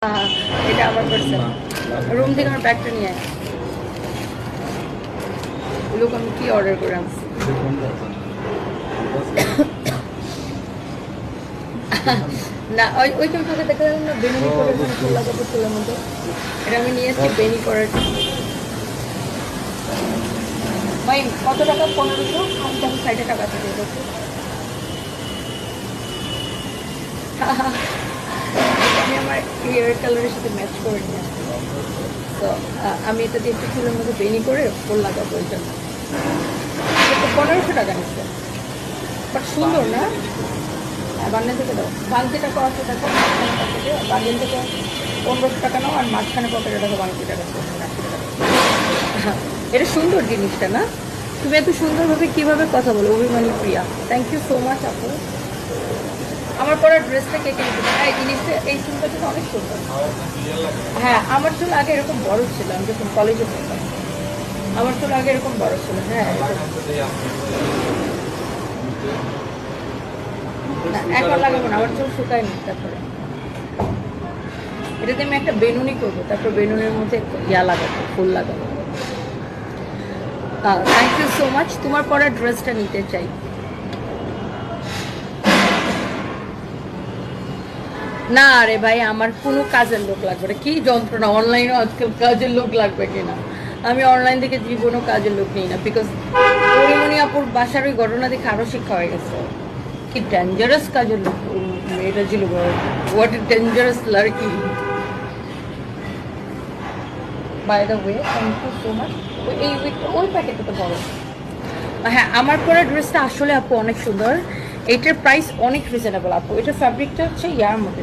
এটা আমার parcel room থেকে আমার ব্যাগটা নিয়ে আয় লোক আমি কি অর্ডার করে আনছি না ওই ওই তুমি তোকে দেখা যাবে না বেনুনি করে ফুল লাগাবো ফুলের মধ্যে এটা আমি নিয়ে এসেছি বেনি করার ভাই কত টাকা 1500 আমি তখন 60 টাকা দিয়ে দেবো আমি আমার হেয়ার কালারের সাথে ম্যাচ করে নিয়ে আসছি তো আমি এটা দিয়ে একটু ফুলের মধ্যে বেনি করে ফুল লাগাবো ওই জন্য 1500 টাকা নিচ্ছে বাট সুন্দর না বান্ডেল থেকে দাও বালতি টাকা আছে দেখো বান্ডেল থেকে 1500 টাকা নাও আর মাঝখানে পকেটে দেখো 80 টাকা 80 টাকা এটা সুন্দর জিনিসটা না তুমি এত সুন্দরভাবে কীভাবে কথা বলো অভিমানী প্রিয়া থ্যাংক ইউ সো মাচ আপু আমার পরা ড্রেসটা কে কিনে দেবে এই জিনিসটা এই চুলটা কিন্তু অনেক সুন্দর হ্যাঁ আমার চুল আগে এরকম বড় ছিল আমি যখন কলেজে পড়তাম আমার চুল আগে এরকম বড় ছিল হ্যাঁ না এখন লাগাবো না আমার চুল শুকায়নি তারপরে এটাতে আমি একটা বেনুনি করবো তারপর বেনুনির মধ্যে ইয়া লাগাবো ফুল লাগাবো থ্যাংক ইউ সো মাচ তোমার পরা ড্রেসটা নিতে চাই না রে ভাই আমার কোনো কাজের লোক লাগবে না কি যন্ত্রণা অনলাইনে আজকাল কাজের লোক লাগবে কিনা আমি অনলাইন থেকে জীবনও কাজের লোক নিই না বিকজ পরিমণি আপুর বাসার ওই ঘটনা দেখে আরও শিক্ষা হয়ে গেছে কি ডেঞ্জারাস কাজের লোক মেয়েটা ছিল হোয়াট এ ডেঞ্জারাস লাড়কি by the way thank you so much এই উইকটা ওই প্যাকেটটা তো বড় হ্যাঁ আমার পরে ড্রেসটা আসলে আপু অনেক সুন্দর এটার প্রাইস অনেক রিজনেবল আপু এটার ফ্যাব্রিকটা হচ্ছে ইয়ার মধ্যে